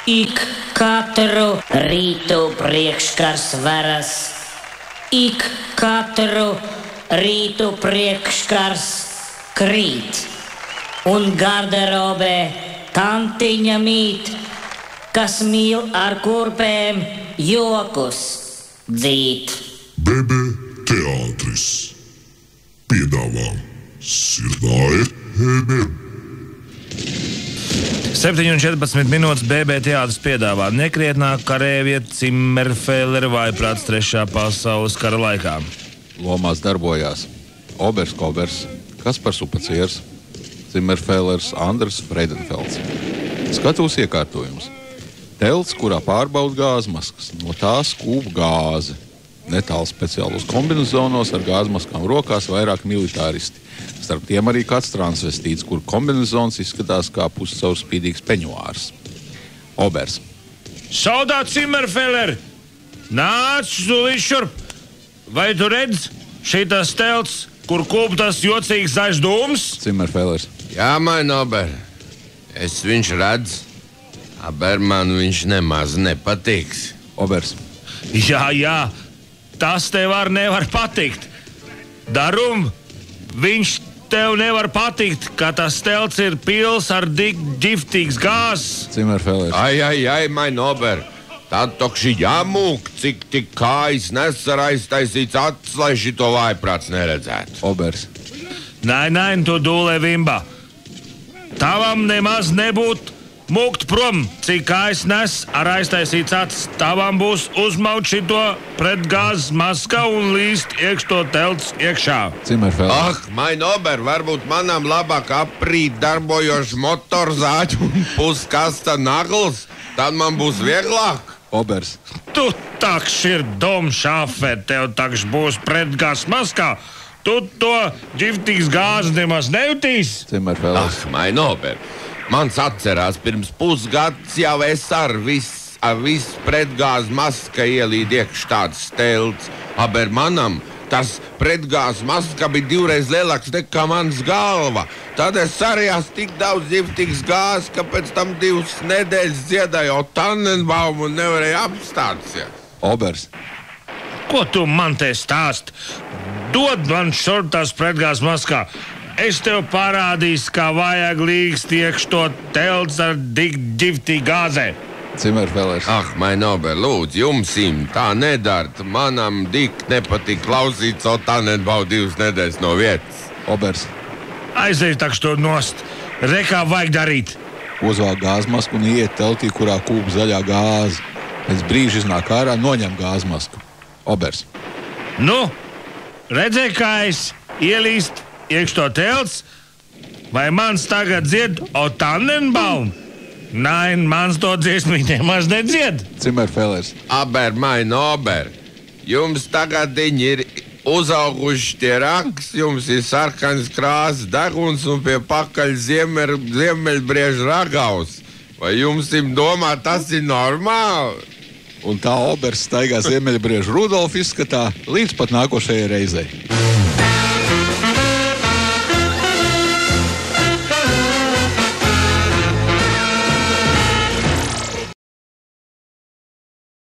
Ik katru rītu priekškars varas, ik katru rītu priekškars krīt, un garderobē tantiņa mīt, kas mīl ar kurpēm jokus dzīt. BB teātris piedāvā Sirdā Ēne. 7:14 minūtes BB teātris piedāvā nekrietnāk karēvie Zimmerfēlera vājprāts 3. pasaules kara laikā. Lomās darbojās Obers Kobers, Kaspars Upacieris, Zimmerfēlers, Andris Freidenfelds. Skatuves iekārtojums. Telts, kurā pārbauda gāzmaskas, no tās kūp gāzi. Netālu speciālos kombinezonos ar gāzmaskām rokās vairāk militāristi. Starp tiem arī kāds transvestīts, kur kombinezons izskatās kā puscaurspīdīgs peņuārs. Obers. Soldāt Zimmerfēler! Nāc līdz šurp! Vai tu redz šitas telts, kur kūp tas jocīgs zaļš dūms? Zimmerfēlers. Jā, man Ober. Es viņš redz. Aber man viņš nemaz nepatiks. Obers. Jā, tas tev nevar patikt. Darum, viņš tev nevar patikt, ka tas telts ir pils ar ģiftīgs gāzes. Zimmerfēlers. Ai, man Ober. Tad tokši jāmūk, cik tik kājas nes ar aiztaisīts acis, lai šito vājprāts neredzētu. Obers. Nē, tu dūlē vimba. Tavam nemaz nebūt mūkt prom, cik kājas nes ar aiztaisīts acis. Tavam būs uzmaut šito pretgāzes maska un līst iekšto telts iekšā. Zimmerfēlers. Man Ober, varbūt manam labāk aprīt darbojošs motorzāķi un puskasta nagls, tad man būs vieglāk. Obers. Tu takš ir domšāfe, tev takš būs pretgāzes maskā. Tu to ģiftīgas gāzes nemaz nejutīs. Zimmerfēlers. Man Ober, mans atcerās pirms pusgads jau es ar visu pretgāzes maska ielīdu iekš tāds telts. Aber manam tas pretgāzes maska bija 2 reizes lielāks nekā mans galva. Tad es sarījās tik daudz ģiftīgas gāzes, ka pēc tam 2 nedēļas dziedāju Tannenbaumu un nevarēju apstāties. Obers. Ko tu man te stāst? Dod man šurp tās pretgāzes maskā. Es tev parādīšu, kā vajag līgst iekšto telts ar ģiftīgu gāzē. Zimmerfēlers. Man Ober, lūdzu, jumsim, tā nedara. Manam dik nepatīk klausīt savu Tannenbaumu 2 nedēļas no vietas. Obers. Aiziet takš to nost. Rekā vajag darīt. Uzvāk gāzmasku un iet teltī, kurā kūp zaļā gāze. Pēc brīža iznāk ārā, noņem gāzmasku. Obers. Nu, redzēji, kā es ielīst iekšto telts? Vai mans tagad dzied O Tannenbaum? Nē, mans to dziesmu nemaz nedzied. Zimmerfēlers. Aber, man Ober, jums tagad viņi ir uzauguši tie raks, jums ir sarkans krāsas deguns un pie pakaļ ziemeļbrieža ragaus. Vai jums domā, tas ir normāli? Un tā Obers staigā ziemeļbrieža Rudolfa izskatā līdz pat nākošajai reizei.